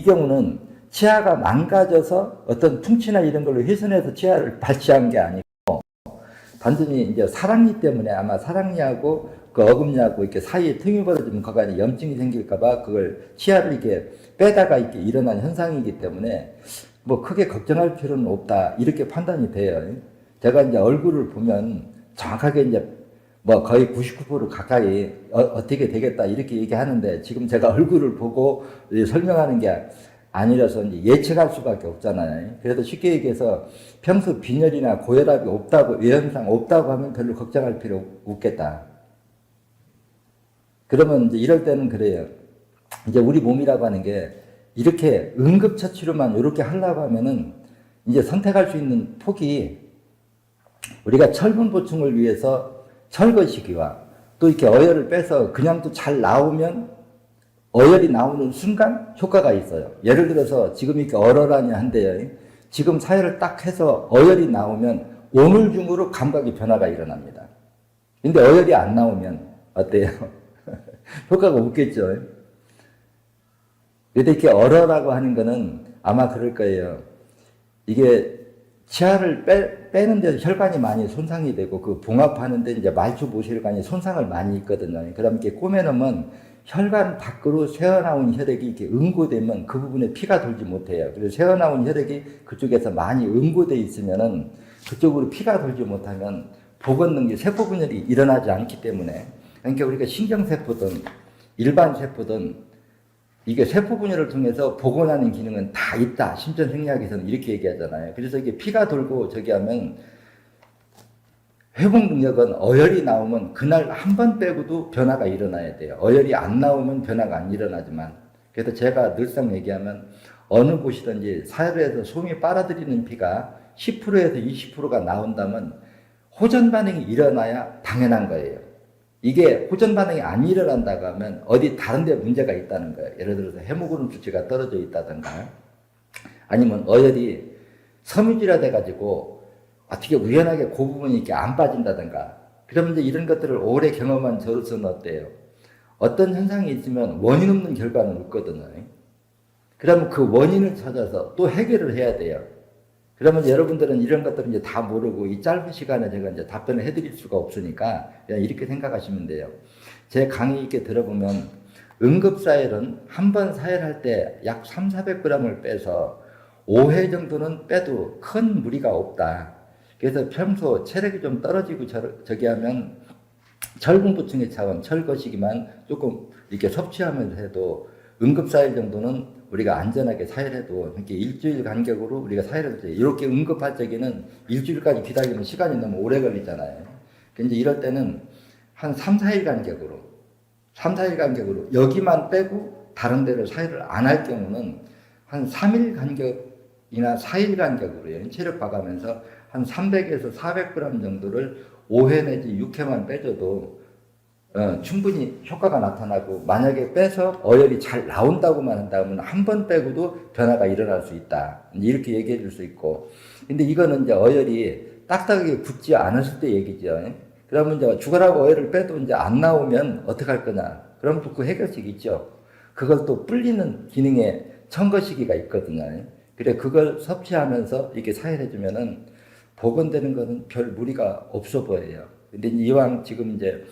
경우는 치아가 망가져서 어떤 퉁치나 이런 걸로 훼손해서 치아를 발치한 게 아니고 단순히 이제 사랑니 때문에 아마 사랑니하고 그 어금니하고 이렇게 사이에 틈이 벌어지면 거기 안에 염증이 생길까봐 그걸 치아를 이렇게 빼다가 이렇게 일어난 현상이기 때문에 뭐 크게 걱정할 필요는 없다 이렇게 판단이 돼요. 제가 이제 얼굴을 보면 정확하게 이제 뭐 거의 99% 가까이 어떻게 되겠다 이렇게 얘기하는데 지금 제가 얼굴을 보고 설명하는 게 아니라서 이제 예측할 수밖에 없잖아요. 그래서 쉽게 얘기해서 평소 빈혈이나 고혈압이 없다고, 외현상 없다고 하면 별로 걱정할 필요 없겠다. 그러면 이제 이럴 때는 그래요. 이제 우리 몸이라고 하는 게 이렇게 응급처치로만 이렇게 하려고 하면은 이제 선택할 수 있는 폭이 우리가 철분 보충을 위해서 철거시기와 또 이렇게 어혈을 빼서 그냥 또 잘 나오면 어혈이 나오는 순간 효과가 있어요. 예를 들어서 지금 이렇게 얼얼하니 한데요. 지금 사혈을 딱 해서 어혈이 나오면 오늘 중으로 감각의 변화가 일어납니다. 근데 어혈이 안 나오면 어때요? 효과가 없겠죠. 근데 이렇게 얼얼하고 하는 거는 아마 그럴 거예요. 이게 치아를 빼는 데서 혈관이 많이 손상이 되고 그 봉합하는 데 이제 말초 모세혈관이 손상을 많이 있거든요. 그다음 이렇게 꼬매놓으면 혈관 밖으로 새어나온 혈액이 이렇게 응고되면 그 부분에 피가 돌지 못해요. 그래서 새어나온 혈액이 그쪽에서 많이 응고돼 있으면은 그쪽으로 피가 돌지 못하면 복원 능력, 세포 분열이 일어나지 않기 때문에 그러니까 우리가 신경세포든 일반 세포든 이게 세포 분열을 통해서 복원하는 기능은 다 있다. 심전생리학에서는 이렇게 얘기하잖아요. 그래서 이게 피가 돌고 저기 하면 회복 능력은 어혈이 나오면 그날 한 번 빼고도 변화가 일어나야 돼요. 어혈이 안 나오면 변화가 안 일어나지만 그래서 제가 늘상 얘기하면 어느 곳이든지 사혈에서 솜이 빨아들이는 피가 10%에서 20%가 나온다면 호전 반응이 일어나야 당연한 거예요. 이게 호전 반응이 안 일어난다고 하면 어디 다른 데 문제가 있다는 거예요. 예를 들어서 헤모그룹 수치가 떨어져 있다든가 아니면 어혈이 섬유질화 돼가지고 어떻게 우연하게 그 부분이 이렇게 안 빠진다든가 그러면 이제 이런 것들을 오래 경험한 저로서는 어때요? 어떤 현상이 있으면 원인 없는 결과는 없거든요. 그러면 그 원인을 찾아서 또 해결을 해야 돼요. 그러면 여러분들은 이런 것들을 이제 다 모르고 이 짧은 시간에 제가 이제 답변을 해드릴 수가 없으니까 그냥 이렇게 생각하시면 돼요. 제 강의 이렇게 들어보면 응급사혈은 한 번 사혈할 때 약 300~400g을 빼서 5회 정도는 빼도 큰 무리가 없다. 그래서 평소 체력이 좀 떨어지고 저기 하면 철분 보충의 차원, 철거시기만 조금 이렇게 섭취하면서 해도 응급사혈 정도는 우리가 안전하게 사혈해도 이렇게 일주일 간격으로 우리가 사혈할 때 이렇게 응급할 적에는 일주일까지 기다리면 시간이 너무 오래 걸리잖아요. 근데 이럴 때는 한 3~4일 간격으로 3~4일 간격으로 여기만 빼고 다른 데를 사혈을 안 할 경우는 한 3일 간격이나 4일 간격으로 체력 봐가면서 한 300에서 400g 정도를 5회 내지 6회만 빼줘도 충분히 효과가 나타나고 만약에 빼서 어혈이 잘 나온다고만 한다면 한 번 빼고도 변화가 일어날 수 있다. 이렇게 얘기해 줄 수 있고. 근데 이거는 이제 어혈이 딱딱하게 굳지 않았을 때 얘기죠. 그러면 이제 죽어라고 어혈을 빼도 이제 안 나오면 어떡할 거냐. 그럼 또 그 해결책이 있죠. 그걸 또 불리는 기능의 청거시기가 있거든요. 그래, 그걸 섭취하면서 이렇게 사혈해 주면은 복원되는 거는 별 무리가 없어 보여요. 근데 이왕 지금 이제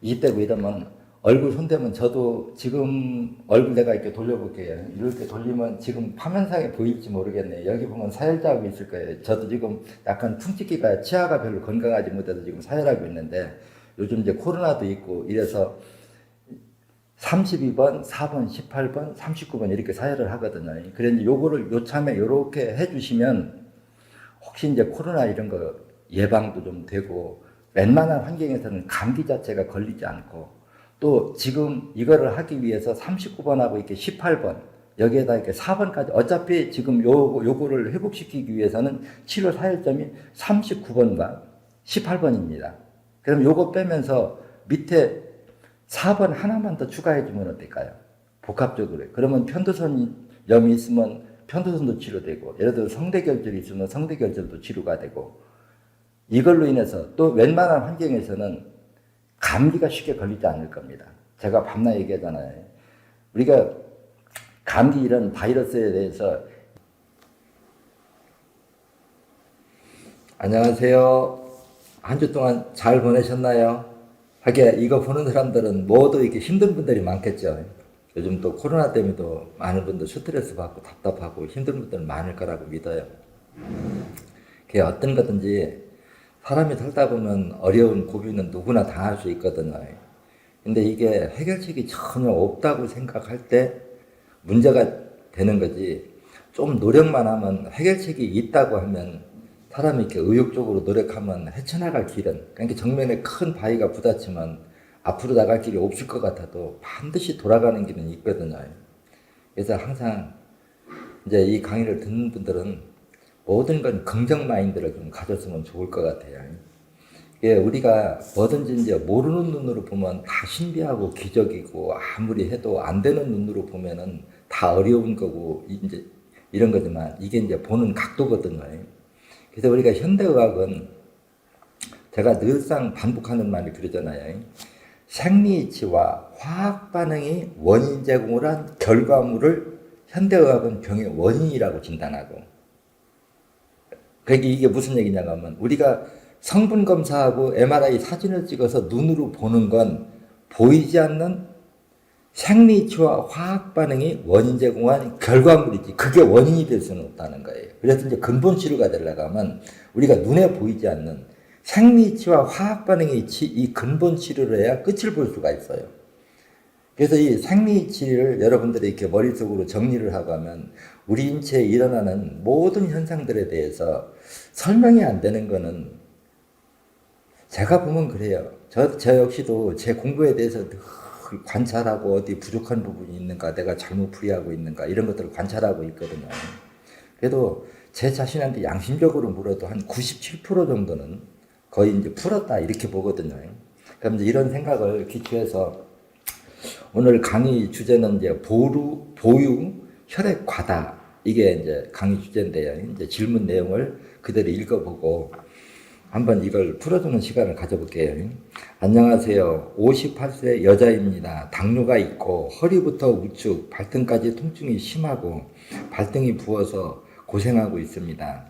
20대고 이러면 얼굴 손대면 저도 지금 얼굴 내가 이렇게 돌려볼게요. 이렇게 돌리면 지금 화면상에 보일지 모르겠네요. 여기 보면 사혈자국이 있을 거예요. 저도 지금 약간 퉁치기가 치아가 별로 건강하지 못해서 지금 사혈하고 있는데 요즘 이제 코로나도 있고 이래서 32번, 4번, 18번, 39번 이렇게 사혈을 하거든요. 그래서 요거를 요참에 요렇게 해주시면 혹시 이제 코로나 이런 거 예방도 좀 되고 웬만한 환경에서는 감기 자체가 걸리지 않고 또 지금 이거를 하기 위해서 39번하고 이렇게 18번 여기에다 이렇게 4번까지 어차피 지금 요거를 회복시키기 위해서는 치료 사혈점이 39번과 18번입니다. 그럼 요거 빼면서 밑에 4번 하나만 더 추가해주면 어떨까요? 복합적으로. 그러면 편도선염이 있으면 편도선도 치료되고 예를 들어 성대결절이 있으면 성대결절도 치료가 되고 이걸로 인해서 또 웬만한 환경에서는 감기가 쉽게 걸리지 않을 겁니다. 제가 밤낮 얘기하잖아요. 우리가 감기 이런 바이러스에 대해서. 안녕하세요. 한 주 동안 잘 보내셨나요? 하게 이거 보는 사람들은 모두 이렇게 힘든 분들이 많겠죠. 요즘 또 코로나 때문에도 많은 분들 스트레스 받고 답답하고 힘든 분들 많을 거라고 믿어요. 그게 어떤 거든지 사람이 살다 보면 어려운 고비는 누구나 당할 수 있거든요. 근데 이게 해결책이 전혀 없다고 생각할 때 문제가 되는 거지. 좀 노력만 하면 해결책이 있다고 하면 사람이 이렇게 의욕적으로 노력하면 헤쳐나갈 길은, 그러니까 정면에 큰 바위가 부딪히면 앞으로 나갈 길이 없을 것 같아도 반드시 돌아가는 길은 있거든요. 그래서 항상 이제 이 강의를 듣는 분들은 모든 건 긍정 마인드를 좀 가졌으면 좋을 것 같아요. 예, 우리가 뭐든지 이제 모르는 눈으로 보면 다 신비하고 기적이고 아무리 해도 안 되는 눈으로 보면은 다 어려운 거고 이제 이런 거지만 이게 이제 보는 각도거든요. 그래서 우리가 현대의학은 제가 늘상 반복하는 말이 그러잖아요. 생리이치와 화학 반응이 원인 제공을 한 결과물을 현대의학은 병의 원인이라고 진단하고. 그러니까 이게 무슨 얘기냐면 우리가 성분 검사하고 MRI 사진을 찍어서 눈으로 보는 건 보이지 않는 생리치와 화학 반응이 원인 제공한 결과물이지 그게 원인이 될 수는 없다는 거예요. 그래서 이제 근본 치료가 되려면 우리가 눈에 보이지 않는 생리치와 화학 반응이 이 근본 치료를 해야 끝을 볼 수가 있어요. 그래서 이 생리치를 여러분들이 이렇게 머릿속으로 정리를 하고 하면 우리 인체에 일어나는 모든 현상들에 대해서 설명이 안 되는 거는 제가 보면 그래요. 저 역시도 제 공부에 대해서 관찰하고 어디 부족한 부분이 있는가, 내가 잘못 풀이하고 있는가 이런 것들을 관찰하고 있거든요. 그래도 제 자신한테 양심적으로 물어도 한 97% 정도는 거의 이제 풀었다 이렇게 보거든요. 그럼 이제 이런 생각을 기초해서 오늘 강의 주제는 이제 보유 혈액 과다 이게 이제 강의 주제인데요. 이제 질문 내용을 그대로 읽어보고 한번 이걸 풀어주는 시간을 가져볼게요. 안녕하세요. 58세 여자입니다. 당뇨가 있고 허리부터 우측, 발등까지 통증이 심하고 발등이 부어서 고생하고 있습니다.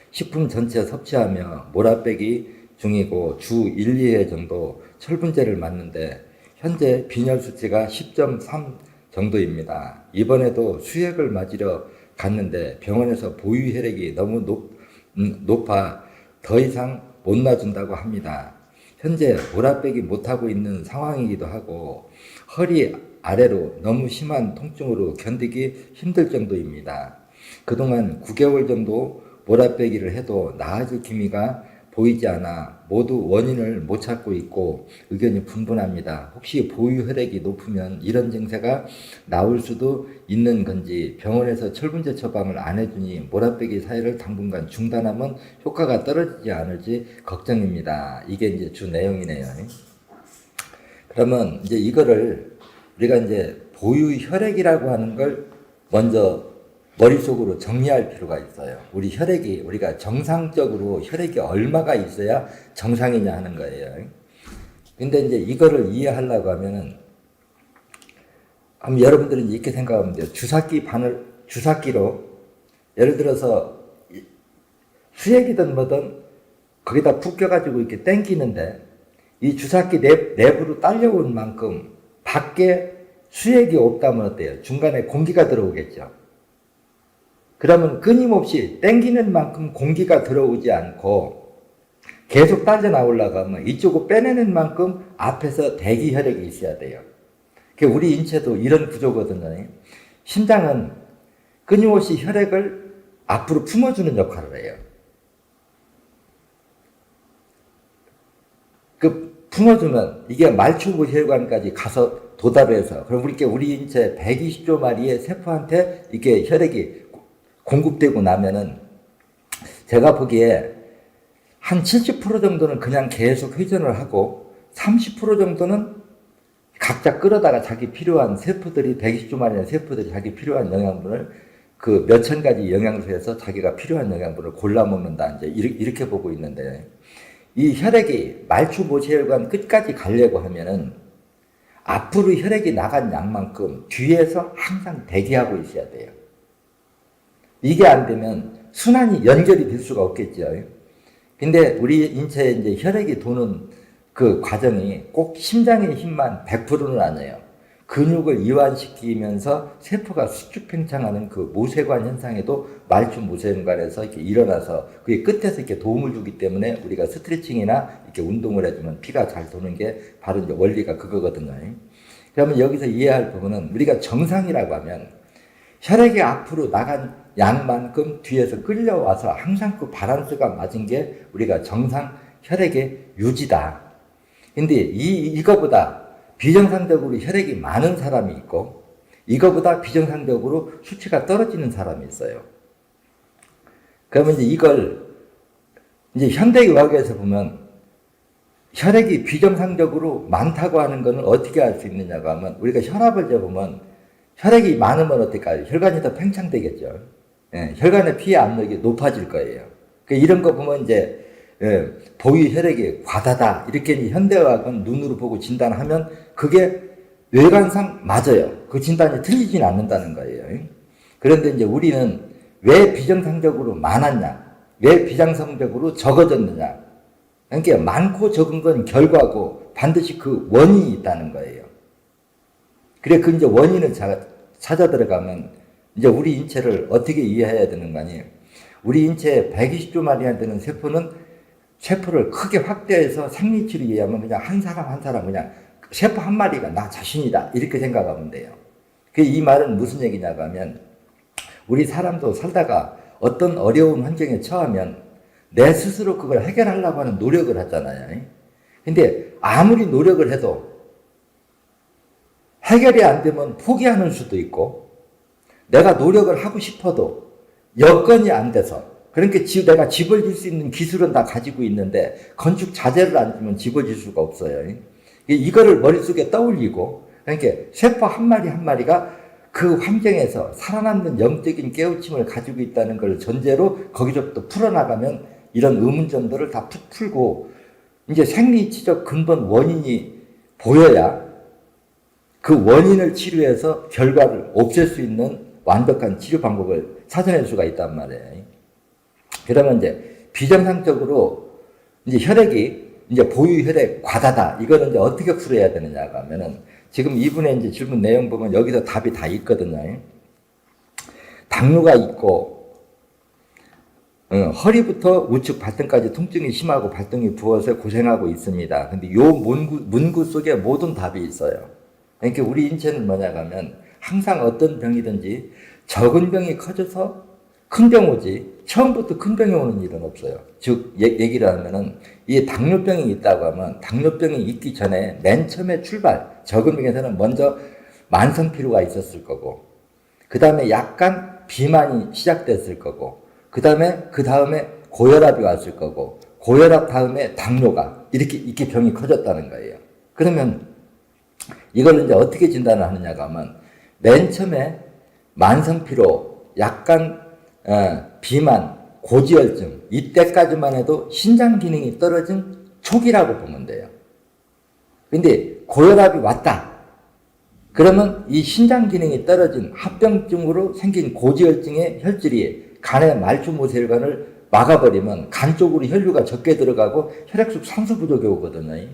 식품 전체 섭취하며 몰아빼기 중이고 주 1, 2회 정도 철분제를 맞는데 현재 빈혈 수치가 10.3 정도입니다. 이번에도 수액을 맞으러 갔는데 병원에서 보유 혈액이 너무 높아 더 이상 못 놔준다고 합니다. 현재 몰아빼기 못하고 있는 상황이기도 하고 허리 아래로 너무 심한 통증으로 견디기 힘들 정도입니다. 그동안 9개월 정도 몰아빼기를 해도 나아질 기미가 보이지 않아 모두 원인을 못 찾고 있고 의견이 분분합니다. 혹시 보유 혈액이 높으면 이런 증세가 나올 수도 있는 건지 병원에서 철분제 처방을 안 해주니 몰아빼기 사이를 당분간 중단하면 효과가 떨어지지 않을지 걱정입니다. 이게 이제 주 내용이네요. 그러면 이제 이거를 우리가 이제 보유 혈액이라고 하는 걸 먼저 머릿속으로 정리할 필요가 있어요. 우리 혈액이, 우리가 정상적으로 혈액이 얼마가 있어야 정상이냐 하는 거예요. 근데 이제 이거를 이해하려고 하면은, 여러분들은 이렇게 생각하면 돼요. 주사기로, 예를 들어서, 수액이든 뭐든 거기다 푹 껴가지고 이렇게 당기는데, 이 주사기 내부로 딸려온 만큼 밖에 수액이 없다면 어때요? 중간에 공기가 들어오겠죠. 그러면 끊임없이 땡기는 만큼 공기가 들어오지 않고 계속 딸려 나오려고 하면 이쪽을 빼내는 만큼 앞에서 대기 혈액이 있어야 돼요. 우리 인체도 이런 구조거든요. 심장은 끊임없이 혈액을 앞으로 품어주는 역할을 해요. 품어주면 이게 말초부 혈관까지 가서 도달해서 그럼 우리 인체 120조 마리의 세포한테 이게 혈액이 공급되고 나면은 제가 보기에 한 70% 정도는 그냥 계속 회전을 하고 30% 정도는 각자 끌어다가 자기 필요한 세포들이 120조 마리의 세포들이 자기 필요한 영양분을 그 몇천 가지 영양소에서 자기가 필요한 영양분을 골라 먹는다. 이제 이렇게 보고 있는데 이 혈액이 말초 모세혈관 끝까지 가려고 하면은 앞으로 혈액이 나간 양만큼 뒤에서 항상 대기하고 있어야 돼요. 이게 안 되면 순환이 연결이 될 수가 없겠죠. 근데 우리 인체에 이제 혈액이 도는 그 과정이 꼭 심장의 힘만 100%는 아니에요. 근육을 이완시키면서 세포가 수축팽창하는 그 모세관 현상에도 말춤 모세관에서 이렇게 일어나서 그게 끝에서 이렇게 도움을 주기 때문에 우리가 스트레칭이나 이렇게 운동을 해주면 피가 잘 도는 게 바로 이제 원리가 그거거든요. 그러면 여기서 이해할 부분은 우리가 정상이라고 하면 혈액이 앞으로 나간 양만큼 뒤에서 끌려와서 항상 그 바란스가 맞은 게 우리가 정상 혈액의 유지다. 근데 이거보다 비정상적으로 혈액이 많은 사람이 있고 이거보다 비정상적으로 수치가 떨어지는 사람이 있어요. 그러면 이제 이걸 이제 현대의학에서 보면 혈액이 비정상적으로 많다고 하는 것은 어떻게 알 수 있느냐고 하면 우리가 혈압을 재보면 혈액이 많으면 어떻게 할까요? 혈관이 더 팽창되겠죠. 예, 혈관의 피의 압력이 높아질 거예요. 이런 거 보면 이제 보유 혈액이 과다다 이렇게 이제 현대의학은 눈으로 보고 진단하면 그게 외관상 맞아요. 그 진단이 틀리진 않는다는 거예요. 그런데 이제 우리는 왜 비정상적으로 많았냐? 왜 비정상적으로 적어졌느냐? 그러니까 많고 적은 건 결과고 반드시 그 원인이 있다는 거예요. 그래 그 이제 원인을 찾아 들어가면 이제 우리 인체를 어떻게 이해해야 되는 거 아니에요? 우리 인체에 120조 마리나 되는 세포를 크게 확대해서 생리치를 이해하면 그냥 한 사람 그냥 세포 한 마리가 나 자신이다 이렇게 생각하면 돼요. 이 말은 무슨 얘기냐고 하면 우리 사람도 살다가 어떤 어려운 환경에 처하면 내 스스로 그걸 해결하려고 하는 노력을 하잖아요. 근데 아무리 노력을 해도 해결이 안 되면 포기하는 수도 있고 내가 노력을 하고 싶어도 여건이 안 돼서 그러니까 내가 집을 질 수 있는 기술은 다 가지고 있는데 건축 자재를 안 주면 집을 질 수가 없어요. 이거를 머릿속에 떠올리고 그러니까 세포 한 마리 한 마리가 그 환경에서 살아남는 영적인 깨우침을 가지고 있다는 걸 전제로 거기서부터 풀어나가면 이런 의문점들을 다 풀고 이제 생리치적 근본 원인이 보여야 그 원인을 치료해서 결과를 없앨 수 있는 완벽한 치료 방법을 찾아낼 수가 있단 말이에요. 그러면 이제 비정상적으로 이제 혈액이 이제 보유 혈액 과다다. 이거는 이제 어떻게 풀어야 되느냐고 하면은 지금 이분의 이제 질문 내용 보면 여기서 답이 다 있거든요. 당뇨가 있고 허리부터 우측 발등까지 통증이 심하고 발등이 부어서 고생하고 있습니다. 근데 요 문구 속에 모든 답이 있어요. 그러니까 우리 인체는 뭐냐고 하면 항상 어떤 병이든지 적은 병이 커져서 큰 병 오지 처음부터 큰 병이 오는 일은 없어요. 즉 얘기를 하면은 이 당뇨병이 있다고 하면 당뇨병이 있기 전에 맨 처음에 출발 적은 병에서는 먼저 만성피로가 있었을 거고 그 다음에 약간 비만이 시작됐을 거고 그 다음에 고혈압이 왔을 거고 고혈압 다음에 당뇨가 이렇게 병이 커졌다는 거예요. 그러면 이걸 이제 어떻게 진단을 하느냐고 하면 맨 처음에 만성피로 약간 비만, 고지혈증 이때까지만 해도 신장 기능이 떨어진 초기라고 보면 돼요. 근데 고혈압이 왔다. 그러면 이 신장 기능이 떨어진 합병증으로 생긴 고지혈증의 혈질이 간의 말주모세혈관을 막아버리면 간 쪽으로 혈류가 적게 들어가고 혈액 속 산소 부족이 오거든요.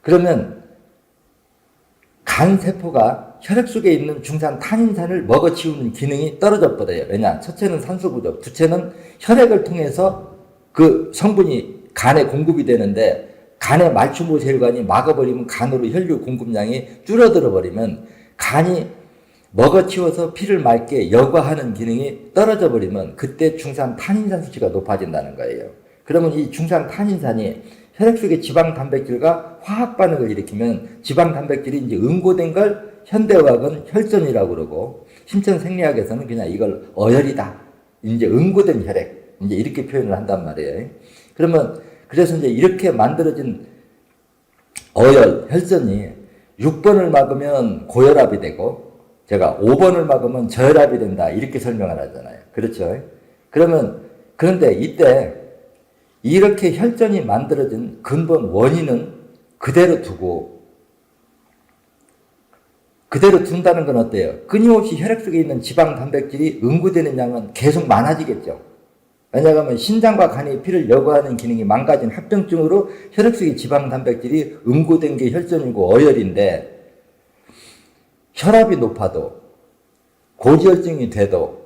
그러면 간 세포가 혈액 속에 있는 중산 탄인산을 먹어치우는 기능이 떨어져 버려요. 왜냐? 첫째는 산소 부족, 둘째는 혈액을 통해서 그 성분이 간에 공급이 되는데 간의 말주모세혈관이 막아버리면 간으로 혈류 공급량이 줄어들어 버리면 간이 먹어치워서 피를 맑게 여과하는 기능이 떨어져 버리면 그때 중산 탄인산 수치가 높아진다는 거예요. 그러면 이 중산 탄인산이 혈액 속의 지방 단백질과 화학 반응을 일으키면 지방 단백질이 이제 응고된 걸 현대의학은 혈전이라고 그러고 신천 생리학에서는 그냥 이걸 어혈이다. 이제 응고된 혈액. 이제 이렇게 표현을 한단 말이에요. 그래서 이제 이렇게 만들어진 어혈, 혈전이 6번을 막으면 고혈압이 되고 제가 5번을 막으면 저혈압이 된다. 이렇게 설명을 하잖아요. 그렇죠? 그런데 이때 이렇게 혈전이 만들어진 근본 원인은 그대로 두고 그대로 둔다는 건 어때요? 끊임없이 혈액 속에 있는 지방 단백질이 응고되는 양은 계속 많아지겠죠. 왜냐하면 신장과 간이 피를 여과하는 기능이 망가진 합병증으로 혈액 속의 지방 단백질이 응고된 게 혈전이고 어혈인데, 혈압이 높아도 고지혈증이 돼도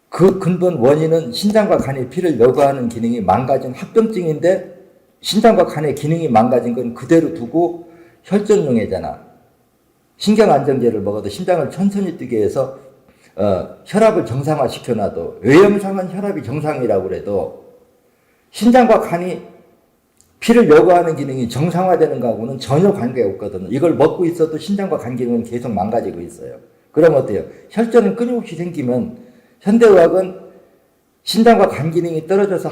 그 근본 원인은 신장과 간이 피를 여과하는 기능이 망가진 합병증인데, 신장과 간의 기능이 망가진 건 그대로 두고 혈전용해잖아. 신경안정제를 먹어도 심장을 천천히 뛰게 해서 혈압을 정상화시켜놔도, 외형상은 혈압이 정상이라고 그래도 신장과 간이 피를 여과하는 기능이 정상화되는 거하고는 전혀 관계가 없거든요. 이걸 먹고 있어도 신장과 간 기능은 계속 망가지고 있어요. 그럼 어때요? 혈전은 끊임없이 생기면 현대의학은 신장과 간 기능이 떨어져서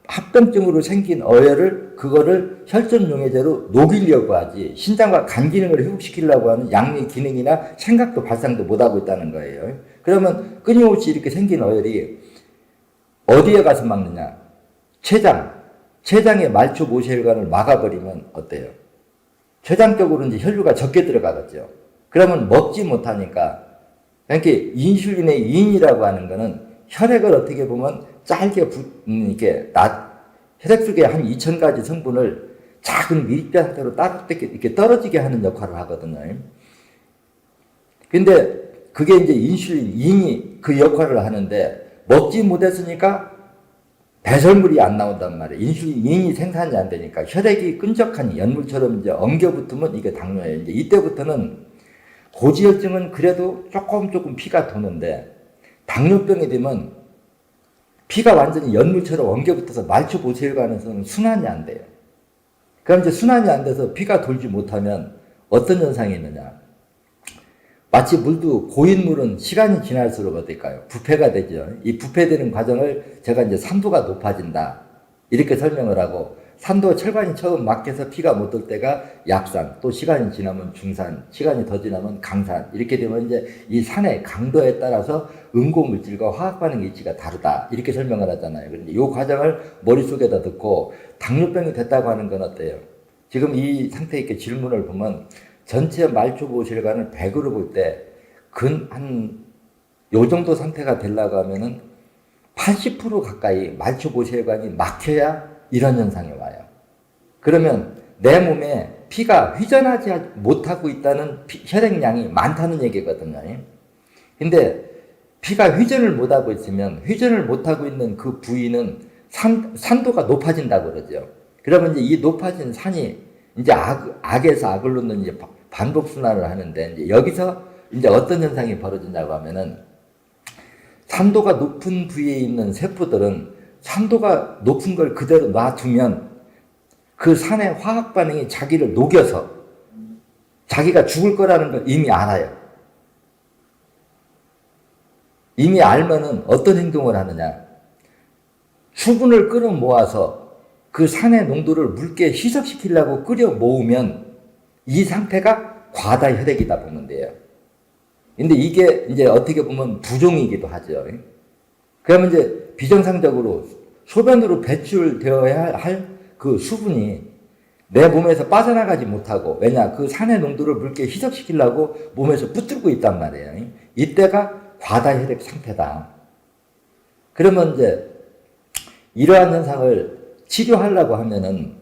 합병증으로 생긴 어혈을 그거를 혈전용해제로 녹이려고 하지, 신장과 간 기능을 회복시키려고 하는 양의 기능이나 생각도 발상도 못하고 있다는 거예요. 그러면 끊임없이 이렇게 생긴 어혈이 어디에 가서 막느냐? 췌장의 말초 모세혈관을 막아버리면 어때요? 췌장 쪽으로 이제 혈류가 적게 들어가겠죠. 그러면 먹지 못하니까, 그러니까 인슐린의 인이라고 하는 거는 혈액을 어떻게 보면 짧게 이렇게 혈액 속에 한 2,000가지 성분을 작은 밀가 상태로 이렇게 떨어지게 하는 역할을 하거든요. 근데 그게 이제 인슐린, 인이 그 역할을 하는데, 먹지 못했으니까 배설물이 안 나온단 말이에요. 인슐린, 인이 생산이 안 되니까 혈액이 끈적한 연물처럼 이제 엉겨붙으면 이게 당뇨예요. 이제 이때부터는 고지혈증은 그래도 조금 피가 도는데, 당뇨병이 되면 피가 완전히 연물처럼 엉겨붙어서 말초 모세혈관에서는 순환이 안 돼요. 그럼 이제 순환이 안 돼서 피가 돌지 못하면 어떤 현상이 있느냐? 마치 물도 고인 물은 시간이 지날수록 어떨까요? 부패가 되죠. 이 부패되는 과정을 제가 이제 산도가 높아진다, 이렇게 설명을 하고, 산도 혈관이 처음 막혀서 피가 못 돌 때가 약산, 또 시간이 지나면 중산, 시간이 더 지나면 강산, 이렇게 되면 이제 이 산의 강도에 따라서 응고 물질과 화학 반응 일치가 다르다, 이렇게 설명을 하잖아요. 그런데 이 과정을 머릿속에다 넣고 당뇨병이 됐다고 하는 건 어때요? 지금 이 상태에 이렇게 질문을 보면 전체 말초 모세혈관을 100으로 볼 때 요 정도 상태가 되려고 하면은 80% 가까이 말초 모세혈관이 막혀야 이런 현상이 와요. 그러면 내 몸에 피가 회전하지 못하고 있다는 혈액량이 많다는 얘기거든요. 근데 피가 회전을 못하고 있으면, 회전을 못하고 있는 그 부위는 산도가 높아진다고 그러죠. 그러면 이제 이 높아진 산이 이제 악에서 악을 놓는 이제 반복순환을 하는데, 이제 여기서 이제 어떤 현상이 벌어진다고 하면은, 산도가 높은 부위에 있는 세포들은 산도가 높은 걸 그대로 놔두면 그 산의 화학 반응이 자기를 녹여서 자기가 죽을 거라는 걸 이미 알아요. 이미 알면은 어떤 행동을 하느냐? 수분을 끌어 모아서 그 산의 농도를 묽게 희석시키려고 끓여 모으면 이 상태가 과다 혈액이다 보면 돼요. 근데 이게 이제 어떻게 보면 부종이기도 하죠. 그러면 이제 비정상적으로 소변으로 배출되어야 할 그 수분이 내 몸에서 빠져나가지 못하고, 왜냐? 그 산의 농도를 묽게 희석시키려고 몸에서 붙들고 있단 말이에요. 이때가 과다 혈액 상태다. 그러면 이제 이러한 현상을 치료하려고 하면은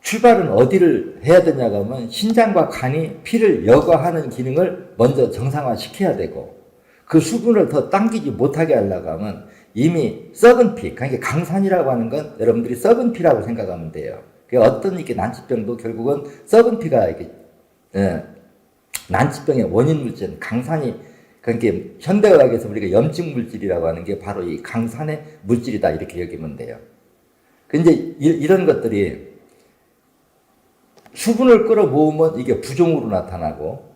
출발은 어디를 해야 되냐고 하면, 신장과 간이 피를 여과하는 기능을 먼저 정상화시켜야 되고, 그 수분을 더 당기지 못하게 하려고 하면 이미 썩은 피, 그러니까 강산이라고 하는 건 여러분들이 썩은 피라고 생각하면 돼요. 어떤 이렇게 난치병도 결국은 썩은 피가 이렇게, 난치병의 원인 물질은 강산이, 그러니까 현대의학에서 우리가 염증 물질이라고 하는 게 바로 이 강산의 물질이다, 이렇게 여기면 돼요. 근데 이런 것들이 수분을 끌어 모으면 이게 부종으로 나타나고,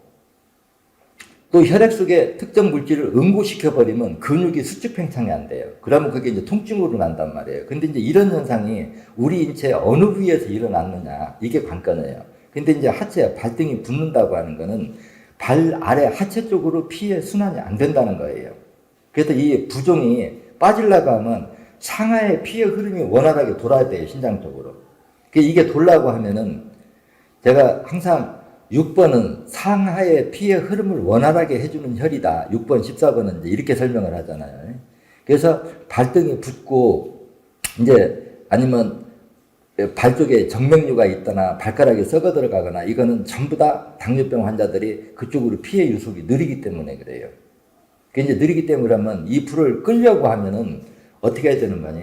또 혈액 속에 특정 물질을 응고시켜버리면 근육이 수축 팽창이 안 돼요. 그러면 그게 이제 통증으로 난단 말이에요. 근데 이제 이런 현상이 우리 인체에 어느 부위에서 일어났느냐, 이게 관건이에요. 근데 이제 하체, 발등이 붓는다고 하는 거는 발 아래 하체 쪽으로 피의 순환이 안 된다는 거예요. 그래서 이 부종이 빠지려고 하면 상하의 피의 흐름이 원활하게 돌아야 돼요, 신장 쪽으로. 이게 돌라고 하면은 제가 항상 6번은 상하의 피의 흐름을 원활하게 해주는 혈이다. 6번, 14번은 이제 이렇게 설명을 하잖아요. 그래서 발등이 붓고, 이제, 아니면 발 쪽에 정맥류가 있거나 발가락이 썩어 들어가거나 이거는 전부 다 당뇨병 환자들이 그쪽으로 피의 유속이 느리기 때문에 그래요. 이제 느리기 때문에 하면 이 불을 끌려고 하면은 어떻게 해야 되는 거니?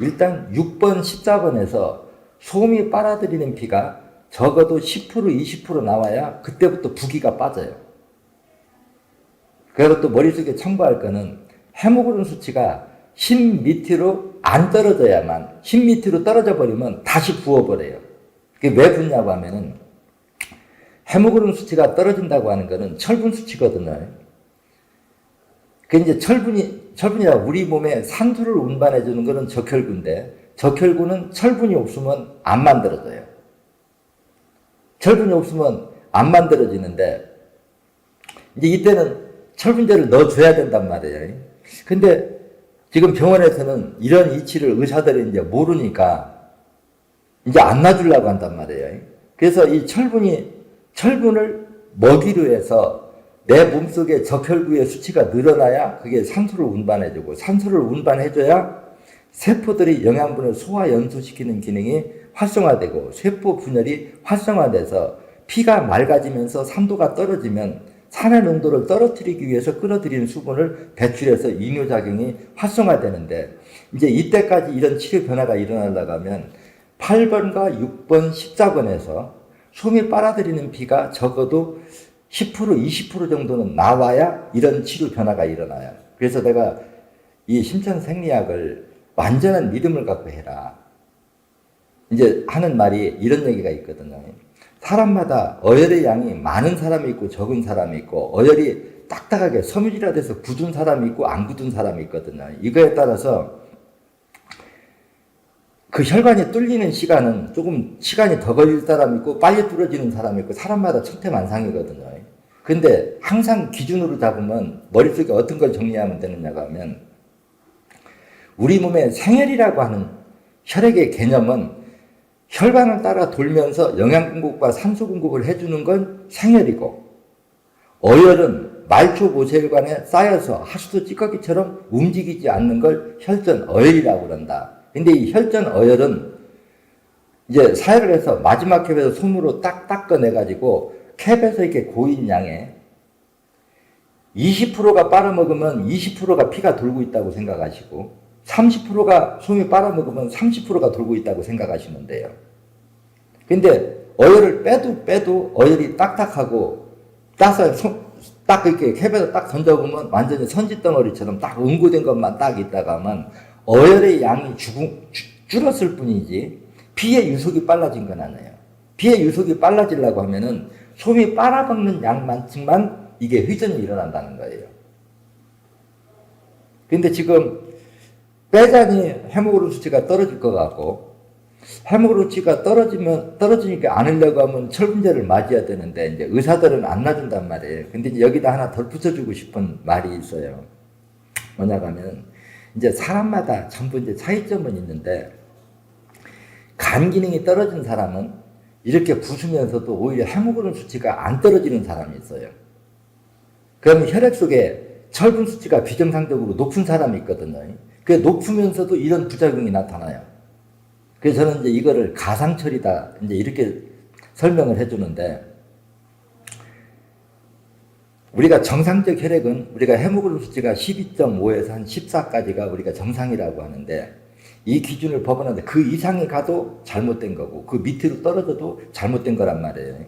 일단 6번, 14번에서 솜이 빨아들이는 피가 적어도 10%, 20% 나와야 그때부터 부기가 빠져요. 그리고 또 머릿속에 첨부할 거는 헤모글로빈 수치가 10 밑으로 안 떨어져야만 10 밑으로 떨어져 버리면 다시 부어버려요. 그게 왜 붓냐고 하면은 헤모글로빈 수치가 떨어진다고 하는 거는 철분 수치거든요. 그 이제 철분이라 우리 몸에 산소를 운반해 주는 거는 적혈구인데 적혈구는 철분이 없으면 안 만들어져요. 철분이 없으면 안 만들어지는데 이제 이때는 철분제를 넣어줘야 된단 말이에요. 근데 지금 병원에서는 이런 이치를 의사들이 이제 모르니까 이제 안 놔주려고 한단 말이에요. 그래서 이 철분을 먹이로 해서 내 몸속에 적혈구의 수치가 늘어나야 그게 산소를 운반해주고 산소를 운반해줘야 세포들이 영양분을 소화 연소시키는 기능이 활성화되고 세포 분열이 활성화돼서 피가 맑아지면서 산도가 떨어지면 산의 농도를 떨어뜨리기 위해서 끌어들이는 수분을 배출해서 이뇨작용이 활성화되는데 이제 이때까지 이런 치료 변화가 일어나려고 하면 8번과 6번, 14번에서 솜이 빨아들이는 피가 적어도 10%, 20% 정도는 나와야 이런 치료 변화가 일어나요. 그래서 내가 이 심천생리학을 완전한 믿음을 갖고 해라. 이제 하는 말이 이런 얘기가 있거든요. 사람마다 어혈의 양이 많은 사람이 있고 적은 사람이 있고 어혈이 딱딱하게 섬유질화 돼서 굳은 사람이 있고 안 굳은 사람이 있거든요. 이거에 따라서 그 혈관이 뚫리는 시간은 조금 시간이 더 걸릴 사람이 있고 빨리 뚫어지는 사람이 있고 사람마다 천태만상이거든요. 근데 항상 기준으로 잡으면 머릿속에 어떤 걸 정리하면 되느냐고 하면 우리 몸의 생혈이라고 하는 혈액의 개념은 혈관을 따라 돌면서 영양 공급과 산소 공급을 해주는 건 생혈이고 어혈은 말초 모세혈관에 쌓여서 하수도 찌꺼기처럼 움직이지 않는 걸 혈전 어혈이라고 그런다. 근데 이 혈전 어혈은 이제 사혈을 해서 마지막 캡에서 손으로 딱 닦아내가지고 캡에서 이렇게 고인 양에 20%가 빨아먹으면 20%가 피가 돌고 있다고 생각하시고 30%가 솜이 빨아먹으면 30%가 돌고 있다고 생각하시면 돼요. 근데 어혈을 빼도 어혈이 딱딱하고 딱 이렇게 캡에서 딱 던져보면 완전히 선짓덩어리처럼 딱 응고된 것만 딱 있다가만 어혈의 양이 줄었을 뿐이지 피의 유속이 빨라진 건 아니에요. 피의 유속이 빨라지려고 하면은 솜이 빨아먹는 양만큼만 이게 회전이 일어난다는 거예요. 근데 지금 빼자니 헤모글로빈 수치가 떨어질 것 같고 헤모글로빈 수치가 떨어지니까 안 하려고 하면 철분제를 맞아야 되는데 이제 의사들은 안 놔준단 말이에요. 근데 이제 여기다 하나 더 붙여주고 싶은 말이 있어요. 뭐냐고 하면 이제 사람마다 전부 이제 차이점은 있는데 간 기능이 떨어진 사람은 이렇게 부수면서도 오히려 헤모글로빈 수치가 안 떨어지는 사람이 있어요. 그러면 혈액 속에 철분 수치가 비정상적으로 높은 사람이 있거든요. 그게 높으면서도 이런 부작용이 나타나요. 그래서 저는 이제 이거를 가상철이다 이제 이렇게 설명을 해주는데 우리가 정상적 혈액은 우리가 헤모글로빈 수치가 12.5에서 한 14까지가 우리가 정상이라고 하는데 이 기준을 벗어나는데 그 이상이 가도 잘못된 거고 그 밑으로 떨어져도 잘못된 거란 말이에요.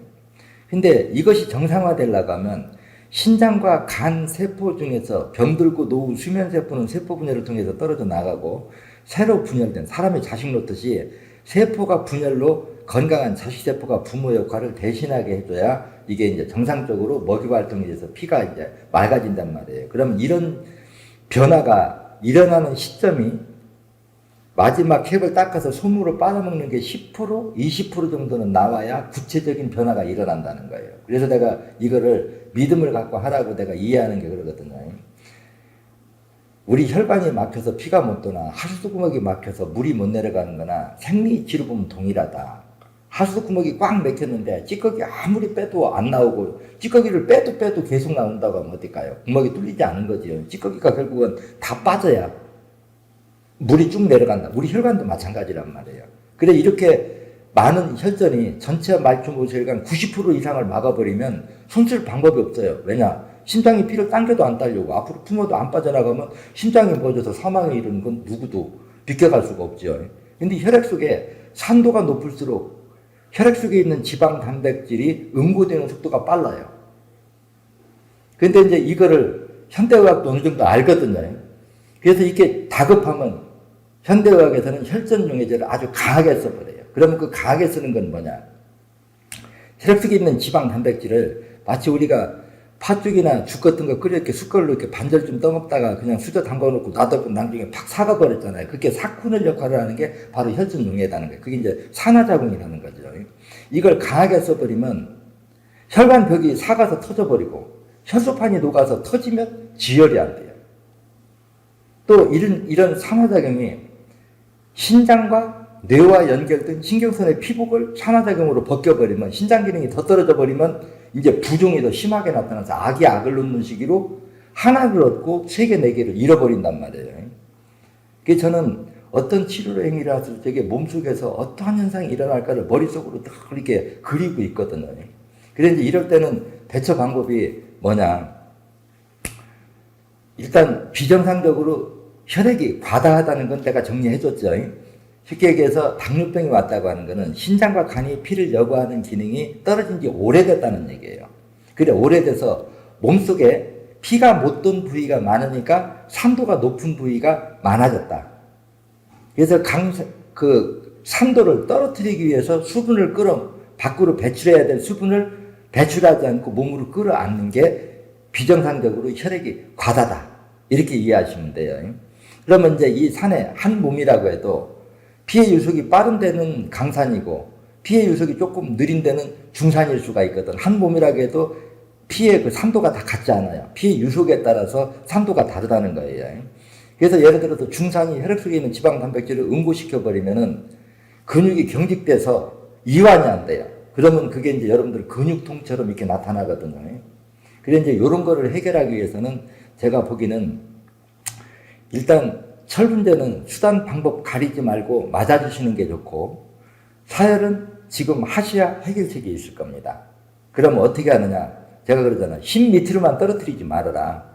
근데 이것이 정상화되려고 하면 신장과 간 세포 중에서 병들고 노후 수면 세포는 세포 분열을 통해서 떨어져 나가고 새로 분열된 사람의 자식 놓듯이 세포가 분열로 건강한 자식 세포가 부모 역할을 대신하게 해줘야 이게 이제 정상적으로 먹이 활동에 의해서 피가 이제 맑아진단 말이에요. 그러면 이런 변화가 일어나는 시점이 마지막 캡을 닦아서 솜으로 빨아먹는 게 10%, 20% 정도는 나와야 구체적인 변화가 일어난다는 거예요. 그래서 내가 이거를 믿음을 갖고 하라고 내가 이해하는 게 그러거든요. 우리 혈관이 막혀서 피가 못 도나 하수구멍이 막혀서 물이 못 내려가는 거나 생리치료 보면 동일하다. 하수도 구멍이 꽉 막혔는데 찌꺼기 아무리 빼도 안 나오고 찌꺼기를 빼도 계속 나온다고 하면 어떨까요? 구멍이 뚫리지 않은 거지요. 찌꺼기가 결국은 다 빠져야 물이 쭉 내려간다. 우리 혈관도 마찬가지란 말이에요. 그래 이렇게 많은 혈전이 전체 말초모혈관 90% 이상을 막아버리면 손쓸 방법이 없어요. 왜냐? 심장이 피를 당겨도 안 딸려고 앞으로 품어도 안 빠져나가면 심장이 멎어서 사망에 이르는 건 누구도 비껴갈 수가 없죠. 근데 혈액 속에 산도가 높을수록 혈액 속에 있는 지방 단백질이 응고되는 속도가 빨라요. 근데 이제 이거를 현대의학도 어느 정도 알거든요. 그래서 이게 다급하면 현대의학에서는 혈전용해제를 아주 강하게 써버려요. 그러면 그 강하게 쓰는 건 뭐냐? 혈액 속에 있는 지방 단백질을 마치 우리가 팥죽이나 죽 같은 거 끓여 이렇게 숟갈로 이렇게 반절 좀 떠먹다가 그냥 수저 담가놓고 놔두고 나중에 팍 삭아버렸잖아요. 그렇게 삭히는 역할을 하는 게 바로 혈전용해라는 거예요. 그게 이제 산화작용이라는 거죠. 이걸 강하게 써버리면 혈관벽이 삭아서 터져버리고 혈소판이 녹아서 터지면 지혈이 안 돼요. 또 이런 산화작용이 신장과 뇌와 연결된 신경선의 피복을 산화작용으로 벗겨버리면 신장 기능이 더 떨어져 버리면 이제 부종이 더 심하게 나타나서 악이 악을 놓는 시기로 하나를 얻고 3개, 4개를 잃어버린단 말이에요. 그래서 저는 어떤 치료 행위를 하실 때 몸속에서 어떠한 현상이 일어날까를 머릿속으로 딱 이렇게 그리고 있거든요. 그래서 이럴 때는 대처 방법이 뭐냐. 일단 비정상적으로 혈액이 과다하다는 건 내가 정리해줬죠. 쉽게 얘기해서 당뇨병이 왔다고 하는 것은 신장과 간이 피를 여과하는 기능이 떨어진 지 오래됐다는 얘기예요. 그래 오래돼서 몸속에 피가 못 돈 부위가 많으니까 산도가 높은 부위가 많아졌다. 그래서 산도를 떨어뜨리기 위해서 수분을 밖으로 배출해야 될 수분을 배출하지 않고 몸으로 끌어안는 게 비정상적으로 혈액이 과다다. 이렇게 이해하시면 돼요. 그러면 이제 이 산의 한 몸이라고 해도 피해 유속이 빠른 데는 강산이고 피해 유속이 조금 느린 데는 중산일 수가 있거든. 한 몸이라고 해도 피해 그 산도가 다 같지 않아요. 피해 유속에 따라서 산도가 다르다는 거예요. 그래서 예를 들어서 중산이 혈액 속에 있는 지방 단백질을 응고시켜버리면은 근육이 경직돼서 이완이 안 돼요. 그러면 그게 이제 여러분들 근육통처럼 이렇게 나타나거든요. 그래서 이제 이런 거를 해결하기 위해서는 제가 보기는 일단 철분제는 수단 방법 가리지 말고 맞아주시는 게 좋고 사열은 지금 하셔야 해결책이 있을 겁니다. 그러면 어떻게 하느냐? 제가 그러잖아요. 10m만 떨어뜨리지 말아라.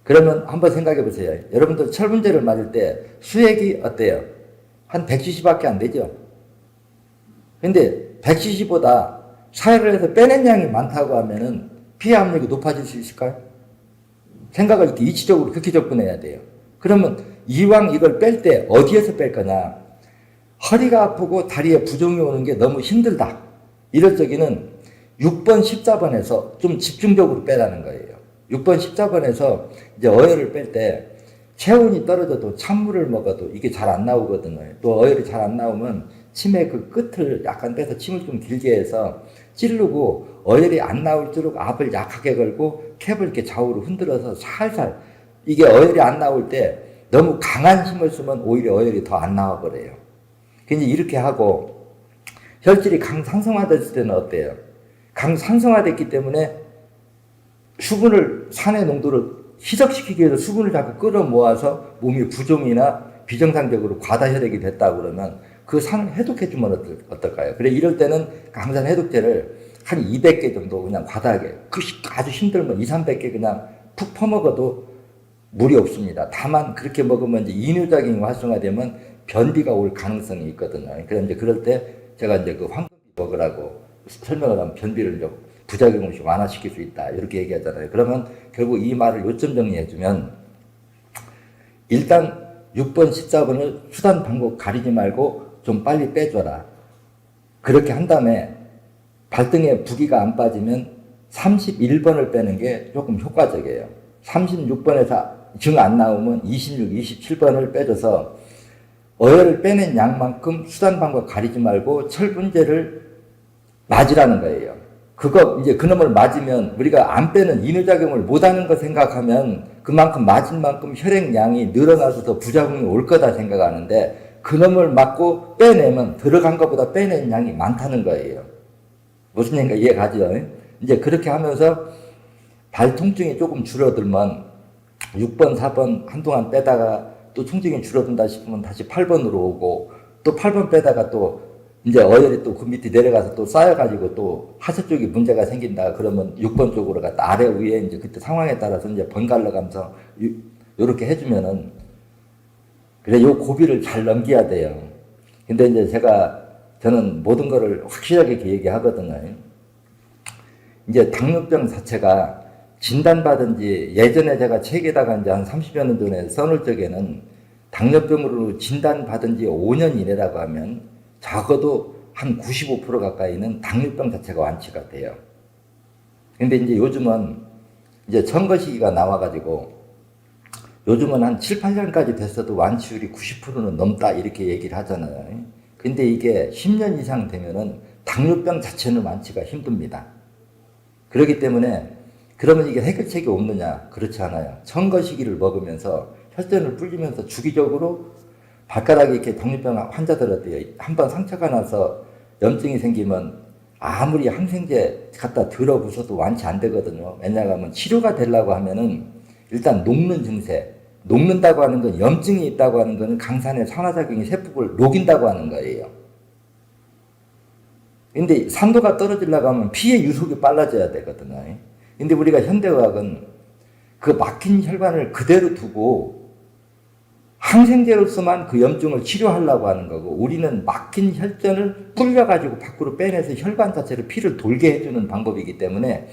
그러면 한번 생각해 보세요. 여러분들 철분제를 맞을 때 수액이 어때요? 한 100cc밖에 안 되죠? 근데 100cc보다 사열을 해서 빼낸 양이 많다고 하면은 피해 압력이 높아질 수 있을까요? 생각을 이렇게 이치적으로 그렇게 접근해야 돼요. 그러면 이왕 이걸 뺄 때 어디에서 뺄 거냐? 허리가 아프고 다리에 부종이 오는 게 너무 힘들다. 이럴 적에는 6번, 14번에서 좀 집중적으로 빼라는 거예요. 6번, 14번에서 이제 어혈을 뺄 때 체온이 떨어져도 찬물을 먹어도 이게 잘 안 나오거든요. 또 어혈이 잘 안 나오면 침의 그 끝을 약간 빼서 침을 좀 길게 해서 찌르고 어혈이 안 나올수록 압을 약하게 걸고 캡을 이렇게 좌우로 흔들어서 살살 이게 어혈이 안 나올 때 너무 강한 힘을 쓰면 오히려 어혈이 더 안 나와 버려요. 그래서 이렇게 하고 혈질이 강상성화됐을 때는 어때요? 강상성화됐기 때문에 수분을 산의 농도를 희석시키기 위해서 수분을 자꾸 끌어모아서 몸이 부종이나 비정상적으로 과다혈액이 됐다 그러면 그 산을 해독해주면 어떨까요? 그래 이럴 때는 강산 해독제를 한 200개 정도 그냥 과다하게 아주 힘들면 200~300개 그냥 푹 퍼먹어도 무리 없습니다. 다만 그렇게 먹으면 이제 이뇨작용이 활성화되면 변비가 올 가능성이 있거든요. 그래서 이제 그럴 때 제가 이제 그 황금비 먹으라고 설명을 하면 변비를 좀 부작용 없이 완화시킬 수 있다. 이렇게 얘기하잖아요. 그러면 결국 이 말을 요점 정리해주면 일단 6번, 14번을 수단 방법 가리지 말고 좀 빨리 빼줘라. 그렇게 한 다음에 발등에 부기가 안 빠지면 31번을 빼는 게 조금 효과적이에요. 36번에서 정 안 나오면 26, 27번을 빼줘서 어혈을 빼낸 양만큼 수단 방법 가리지 말고 철분제를 맞으라는 거예요. 그거 이제 그놈을 맞으면 우리가 안 빼는 이뇨작용을 못하는 거 생각하면 그만큼 맞은 만큼 혈액량이 늘어나서 더 부작용이 올 거다 생각하는데 그놈을 맞고 빼내면 들어간 것보다 빼낸 양이 많다는 거예요. 무슨 얘기인가 이해가죠? 이제 그렇게 하면서 발 통증이 조금 줄어들면 6번, 4번 한동안 빼다가 또 통증이 줄어든다 싶으면 다시 8번으로 오고 또 8번 빼다가 또 이제 어혈이 또 그 밑에 내려가서 또 쌓여가지고 또 하체 쪽에 문제가 생긴다 그러면 6번 쪽으로 갔다 아래 위에 이제 그때 상황에 따라서 이제 번갈아 가면서 요렇게 해주면은 그래 요 고비를 잘 넘겨야 돼요. 근데 이제 저는 모든 거를 확실하게 이렇게 얘기하거든요. 이제 당뇨병 자체가 진단받은 지 예전에 제가 책에다가 이제 한 30여 년 전에 써놓을 적에는 당뇨병으로 진단받은 지 5년 이내라고 하면 적어도 한 95% 가까이는 당뇨병 자체가 완치가 돼요. 근데 이제 요즘은 이제 선거 시기가 나와가지고 요즘은 한 7, 8년까지 됐어도 완치율이 90%는 넘다 이렇게 얘기를 하잖아요. 근데 이게 10년 이상 되면은 당뇨병 자체는 완치가 힘듭니다. 그렇기 때문에 그러면 이게 해결책이 없느냐? 그렇지 않아요. 선거 시기를 먹으면서 혈전을 불리면서 주기적으로 발가락에 이렇게 당뇨병 환자들한테 한번 상처가 나서 염증이 생기면 아무리 항생제 갖다 들어부숴도 완치 안 되거든요. 왜냐하면 치료가 되려고 하면은 일단 녹는 증세, 녹는다고 하는 건 염증이 있다고 하는 것은 강산의 산화작용이 세포를 녹인다고 하는 거예요. 근데 산도가 떨어지려고 하면 피의 유속이 빨라져야 되거든요. 근데 우리가 현대의학은 그 막힌 혈관을 그대로 두고 항생제로서만 그 염증을 치료하려고 하는 거고 우리는 막힌 혈전을 불려가지고 밖으로 빼내서 혈관 자체를 피를 돌게 해주는 방법이기 때문에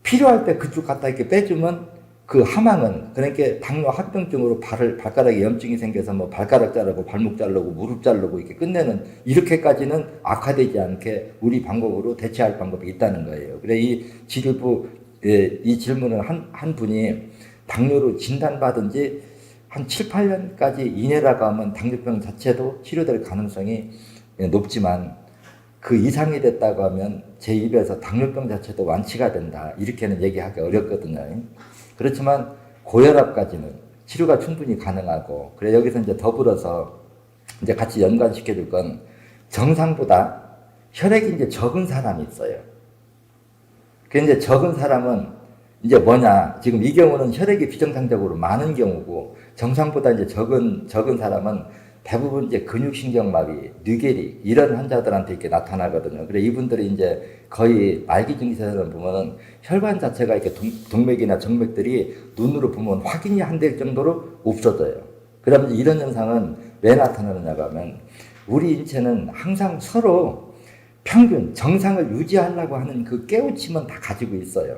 필요할 때 그쪽 갖다 이렇게 빼주면 그 하망은 그러니까 당뇨 합병증으로 발가락에 염증이 생겨서 뭐 발가락 자르고 발목 자르고 무릎 자르고 이렇게 끝내는 이렇게까지는 악화되지 않게 우리 방법으로 대체할 방법이 있다는 거예요. 그래 이 지리부 이 질문을 한 분이 당뇨로 진단받은 지 한 7, 8년까지 이내라고 하면 당뇨병 자체도 치료될 가능성이 높지만 그 이상이 됐다고 하면 제 입에서 당뇨병 자체도 완치가 된다 이렇게는 얘기하기 어렵거든요. 그렇지만 고혈압까지는 치료가 충분히 가능하고 그래 여기서 이제 더불어서 이제 같이 연관시켜 줄 건 정상보다 혈액이 이제 적은 사람이 있어요. 그 이제 적은 사람은 이제 뭐냐 지금 이 경우는 혈액이 비정상적으로 많은 경우고 정상보다 이제 적은 사람은 대부분 이제 근육신경마비, 뇌계리 이런 환자들한테 이렇게 나타나거든요. 그래 이분들이 이제 거의 말기 증세를 보면은 혈관 자체가 이렇게 동맥이나 정맥들이 눈으로 보면 확인이 안 될 정도로 없어져요. 그러면 이런 현상은 왜 나타나느냐고 하면 우리 인체는 항상 서로 평균 정상을 유지하려고 하는 그 깨우침은 다 가지고 있어요.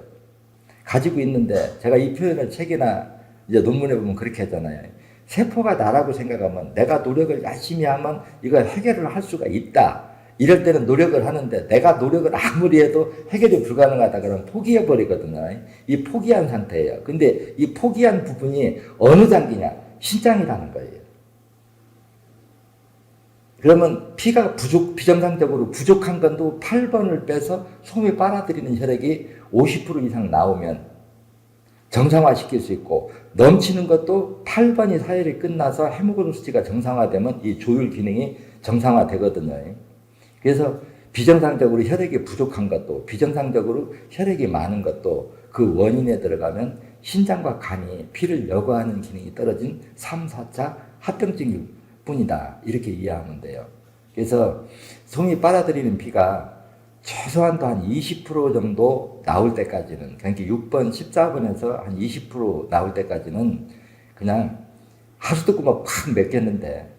가지고 있는데 제가 이 표현을 책이나 이제 논문에 보면 그렇게 하잖아요. 세포가 나라고 생각하면 내가 노력을 열심히 하면 이걸 해결을 할 수가 있다. 이럴 때는 노력을 하는데 내가 노력을 아무리 해도 해결이 불가능하다 그러면 포기해버리거든요. 이 포기한 상태예요. 근데 이 포기한 부분이 어느 장기냐? 신장이라는 거예요. 그러면 피가 비정상적으로 부족한 건도 8번을 빼서 솜이 빨아들이는 혈액이 50% 이상 나오면 정상화시킬 수 있고 넘치는 것도 8번이 사혈이 끝나서 헤모글로빈 수치가 정상화되면 이 조율 기능이 정상화되거든요. 그래서 비정상적으로 혈액이 부족한 것도 비정상적으로 혈액이 많은 것도 그 원인에 들어가면 신장과 간이 피를 여과하는 기능이 떨어진 3, 4차 합병증일 뿐이다. 이렇게 이해하면 돼요. 그래서 솜이 빨아들이는 피가 최소한도 한 20% 정도 나올 때까지는 그러니까 6번, 14번에서 한 20% 나올 때까지는 그냥 하루도 꼬박 팍 맥겠는데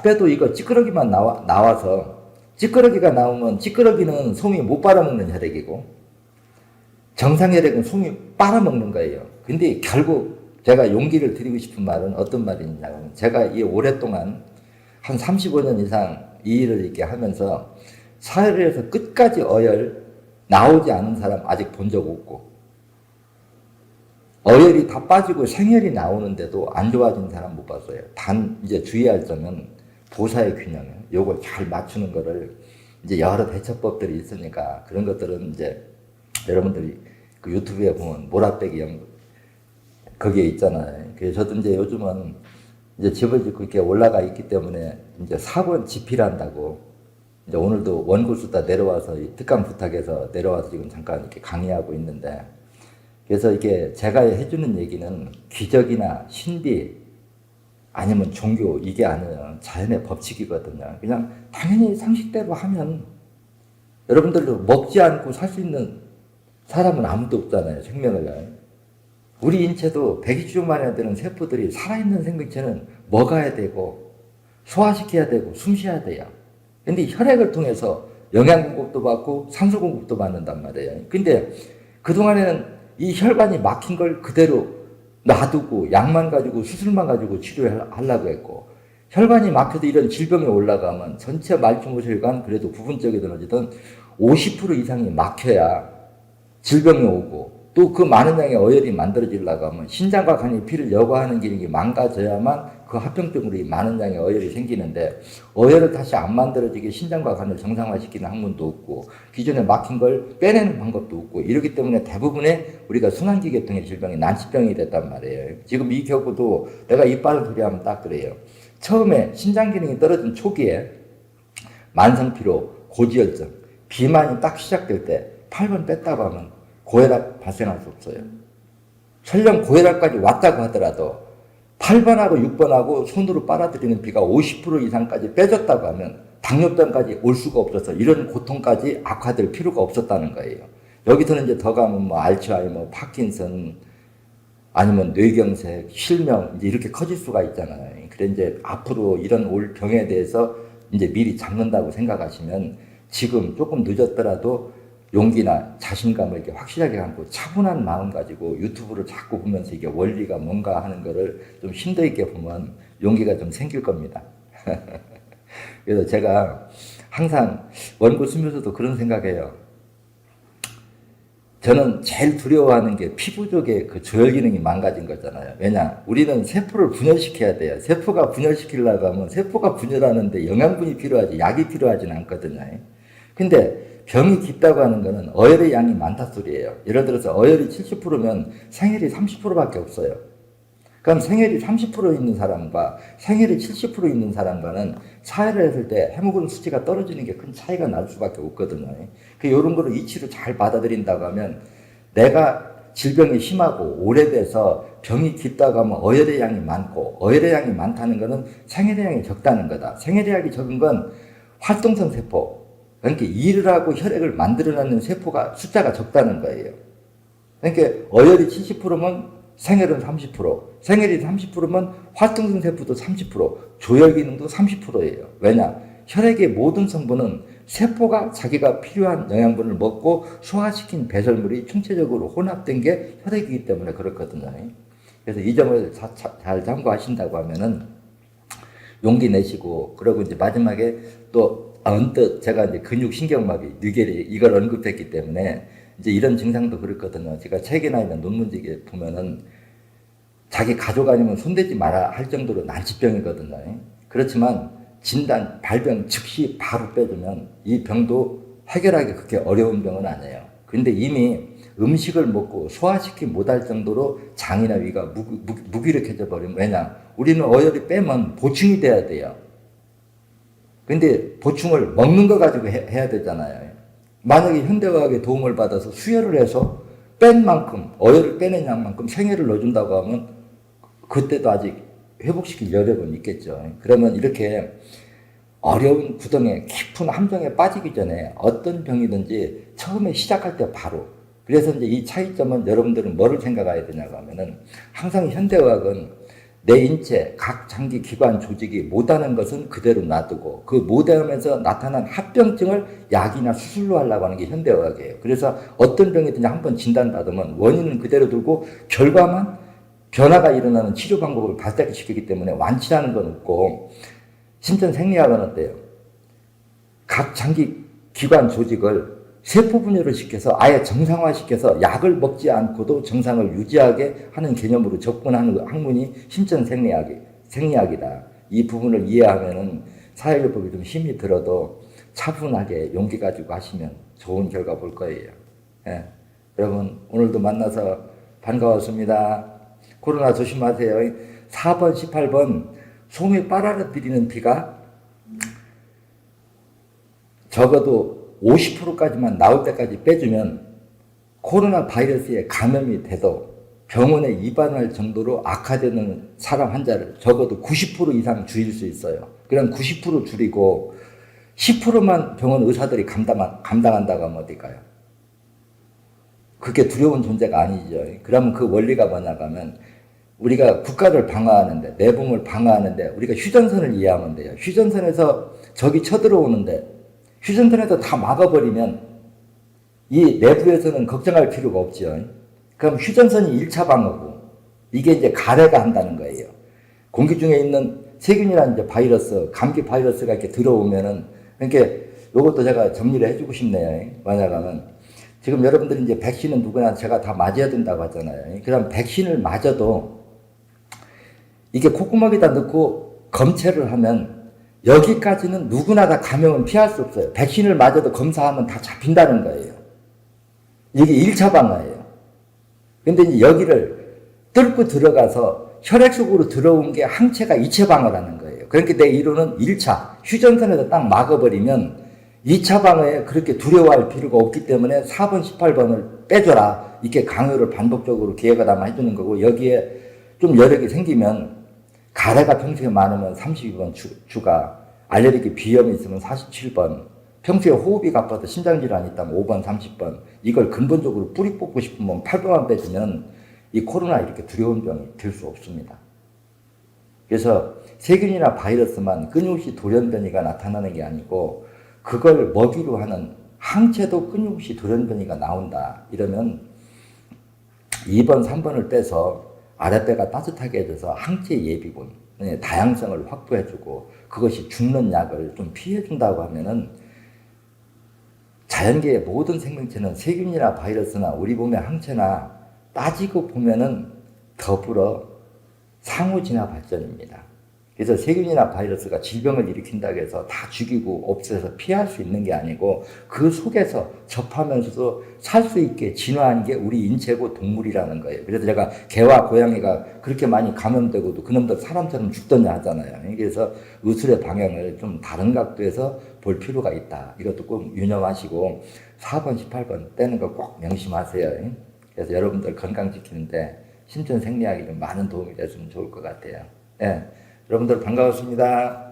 빼도 이거 찌끄러기만 나와서 찌끄러기가 나오면 찌끄러기는 솜이 못 빨아먹는 혈액이고 정상 혈액은 솜이 빨아먹는 거예요. 근데 결국 제가 용기를 드리고 싶은 말은 어떤 말이냐면 제가 이 오랫동안 한 35년 이상 이 일을 이렇게 하면서 사회에서 끝까지 어혈 나오지 않은 사람 아직 본 적 없고 어혈이 다 빠지고 생혈이 나오는데도 안 좋아진 사람 못 봤어요. 단 이제 주의할 점은 보사의 균형 요걸 잘 맞추는 거를 이제 여러 대처법들이 있으니까 그런 것들은 이제 여러분들이 그 유튜브에 보면 몰아빼기 거기에 있잖아요. 그래서 저도 이제 요즘은 이제 집을 짓고 이렇게 올라가 있기 때문에 이제 4번 집필한다고 이제 오늘도 원고수다 내려와서 이 특강 부탁해서 내려와서 지금 잠깐 이렇게 강의하고 있는데, 그래서 이게 제가 해주는 얘기는 기적이나 신비 아니면 종교 이게 아니라 자연의 법칙이거든요. 그냥 당연히 상식대로 하면 여러분들도 먹지 않고 살 수 있는 사람은 아무도 없잖아요. 생명을. 우리 인체도 120조 만에 되는 세포들이 살아있는 생명체는 먹어야 되고 소화시켜야 되고 숨쉬어야 돼요. 근데 혈액을 통해서 영양 공급도 받고 산소 공급도 받는단 말이에요. 근데 그동안에는 이 혈관이 막힌 걸 그대로 놔두고 약만 가지고 수술만 가지고 치료하려고 했고, 혈관이 막혀도 이런 질병이 올라가면 전체 말초모혈관 그래도 부분적이든 어쨌든 50% 이상이 막혀야 질병이 오고, 또 그 많은 양의 어혈이 만들어지려고 하면 신장과 간이 피를 여과하는 기능이 망가져야만 그 합병증으로 이 많은 양의 어혈이 생기는데, 어혈을 다시 안 만들어지게 신장과 간을 정상화시키는 학문도 없고 기존에 막힌 걸 빼내는 방법도 없고, 이러기 때문에 대부분의 우리가 순환기계통의 질병이 난치병이 됐단 말이에요. 지금 이 경우도 내가 입 바른 소리 하면 딱 그래요. 처음에 신장 기능이 떨어진 초기에 만성피로, 고지혈증, 비만이 딱 시작될 때 8번 뺐다고 하면 고혈압 발생할 수 없어요. 설령 고혈압까지 왔다고 하더라도 8번하고 6번하고 손으로 빨아들이는 피가 50% 이상까지 빼졌다고 하면 당뇨병까지 올 수가 없어서 이런 고통까지 악화될 필요가 없었다는 거예요. 여기서는 이제 더 가면 뭐 알츠하이머, 파킨슨, 아니면 뇌경색, 실명 이제 이렇게 커질 수가 있잖아요. 그래 이제 앞으로 이런 올 병에 대해서 이제 미리 잡는다고 생각하시면 지금 조금 늦었더라도 용기나 자신감을 이렇게 확실하게 갖고 차분한 마음 가지고 유튜브를 자꾸 보면서 이게 원리가 뭔가 하는 거를 좀 심도 있게 보면 용기가 좀 생길 겁니다. 그래서 제가 항상 원고 쓰면서도 그런 생각해요. 저는 제일 두려워하는 게 피부 쪽에 그 조혈 기능이 망가진 거잖아요. 왜냐? 우리는 세포를 분열시켜야 돼요. 세포가 분열시키려고 하면 세포가 분열하는데 영양분이 필요하지 약이 필요하지는 않거든요. 근데 병이 깊다고 하는 거는 어혈의 양이 많다 소리예요. 예를 들어서 어혈이 70%면 생혈이 30%밖에 없어요. 그럼 생혈이 30% 있는 사람과 생혈이 70% 있는 사람과는 사회를 했을 때 헤모글로빈 수치가 떨어지는 게 큰 차이가 날 수밖에 없거든요. 이런 거를 이치로 잘 받아들인다고 하면 내가 질병이 심하고 오래돼서 병이 깊다고 하면 어혈의 양이 많고, 어혈의 양이 많다는 거는 생혈의 양이 적다는 거다. 생혈의 양이 적은 건 활동성 세포, 그러니까 일을 하고 혈액을 만들어내는 세포가 숫자가 적다는 거예요. 그러니까 어혈이 70%면 생혈은 30%, 생혈이 30%면 활동성 세포도 30%, 조혈 기능도 30%예요. 왜냐? 혈액의 모든 성분은 세포가 자기가 필요한 영양분을 먹고 소화시킨 배설물이 총체적으로 혼합된 게 혈액이기 때문에 그렇거든요. 그래서 이 점을 잘 참고하신다고 하면은 용기 내시고, 그리고 이제 마지막에 또 언뜻 제가 이제 근육 신경마비, 뇌결이 이걸 언급했기 때문에 이제 이런 증상도 그렇거든요. 제가 책이나 있는 논문지에 보면은 자기 가족 아니면 손대지 마라 할 정도로 난치병이거든요. 그렇지만 진단, 발병 즉시 바로 빼주면 이 병도 해결하기 그렇게 어려운 병은 아니에요. 근데 이미 음식을 먹고 소화시키 못할 정도로 장이나 위가 무기력해져 버리면, 왜냐? 우리는 어혈이 빼면 보충이 돼야 돼요. 근데 보충을 먹는 거 가지고 해야 되잖아요. 만약에 현대의학의 도움을 받아서 수혈을 해서 뺀 만큼, 어혈을 빼낸 양만큼 생혈을 넣어준다고 하면 그때도 아직 회복시킬 여력은 있겠죠. 그러면 이렇게 어려운 구덩이에 깊은 함정에 빠지기 전에 어떤 병이든지 처음에 시작할 때 바로, 그래서 이제 이 차이점은 여러분들은 뭐를 생각해야 되냐고 하면은 항상 현대의학은 내 인체 각 장기 기관 조직이 못하는 것은 그대로 놔두고 그 못하면서 나타난 합병증을 약이나 수술로 하려고 하는 게 현대의학이에요. 그래서 어떤 병이든지 한번 진단받으면 원인은 그대로 두고 결과만 변화가 일어나는 치료 방법을 발달시키기 때문에 완치라는 건 없고, 신천생리학은 어때요? 각 장기 기관 조직을 세포 분열을 시켜서 아예 정상화시켜서 약을 먹지 않고도 정상을 유지하게 하는 개념으로 접근하는 학문이 생리학이다. 이 부분을 이해하면은 사회교법이 좀 힘이 들어도 차분하게 용기 가지고 하시면 좋은 결과 볼 거예요. 예. 여러분 오늘도 만나서 반가웠습니다. 코로나 조심하세요. 4번, 18번 솜이 빨아들이는 피가 적어도 50%까지만 나올 때까지 빼주면 코로나 바이러스에 감염이 돼도 병원에 입원할 정도로 악화되는 사람 환자를 적어도 90% 이상 줄일 수 있어요. 그럼 90% 줄이고 10%만 병원 의사들이 감당한다고 하면 어딜까요? 그게 두려운 존재가 아니죠. 그러면 그 원리가 뭐냐고 하면 우리가 국가를 방어하는데, 내붕을 방어하는데 우리가 휴전선을 이해하면 돼요. 휴전선에서 적이 쳐들어오는데 휴전선에서 다 막아버리면 이 내부에서는 걱정할 필요가 없죠. 그럼 휴전선이 1차 방어고 이게 이제 가래가 한다는 거예요. 공기 중에 있는 세균이라는 이제 바이러스, 감기 바이러스가 이렇게 들어오면은 이렇게 요것도 제가 정리를 해주고 싶네요. 만약하면 지금 여러분들이 이제 백신은 누구나 제가 다 맞아야 된다고 하잖아요. 그럼 백신을 맞아도 이게 콧구멍에다 넣고 검체를 하면 여기까지는 누구나 다 감염을 피할 수 없어요. 백신을 맞아도 검사하면 다 잡힌다는 거예요. 이게 1차 방어예요. 근데 이제 여기를 뚫고 들어가서 혈액 속으로 들어온 게 항체가 2차 방어라는 거예요. 그러니까 내 이론은 1차, 휴전선에서 딱 막아버리면 2차 방어에 그렇게 두려워할 필요가 없기 때문에 4번, 18번을 빼줘라. 이렇게 강요를 반복적으로 기획하다만 해주는 거고, 여기에 좀 여력이 생기면 가래가 평소에 많으면 32번 주가, 알레르기 비염이 있으면 47번, 평소에 호흡이 가빠서 심장질환이 있다면 5번, 30번, 이걸 근본적으로 뿌리 뽑고 싶으면 8번만 빼주면 이 코로나 이렇게 두려운 병이 들 수 없습니다. 그래서 세균이나 바이러스만 끊임없이 돌연변이가 나타나는 게 아니고 그걸 먹이로 하는 항체도 끊임없이 돌연변이가 나온다. 이러면 2번, 3번을 빼서 아랫배가 따뜻하게 해줘서 항체 예비군, 다양성을 확보해주고 그것이 죽는 약을 좀 피해준다고 하면은 자연계의 모든 생명체는 세균이나 바이러스나 우리 몸의 항체나 따지고 보면은 더불어 상호진화 발전입니다. 그래서 세균이나 바이러스가 질병을 일으킨다고 해서 다 죽이고 없애서 피할 수 있는 게 아니고 그 속에서 접하면서도 살 수 있게 진화한 게 우리 인체고 동물이라는 거예요. 그래서 제가 개와 고양이가 그렇게 많이 감염되고도 그놈들 사람처럼 죽더냐 하잖아요. 그래서 의술의 방향을 좀 다른 각도에서 볼 필요가 있다. 이것도 꼭 유념하시고 4번, 18번 떼는 거 꼭 명심하세요. 그래서 여러분들 건강 지키는데 신천생리학이 좀 많은 도움이 됐으면 좋을 것 같아요. 예. 여러분들 반가웠습니다.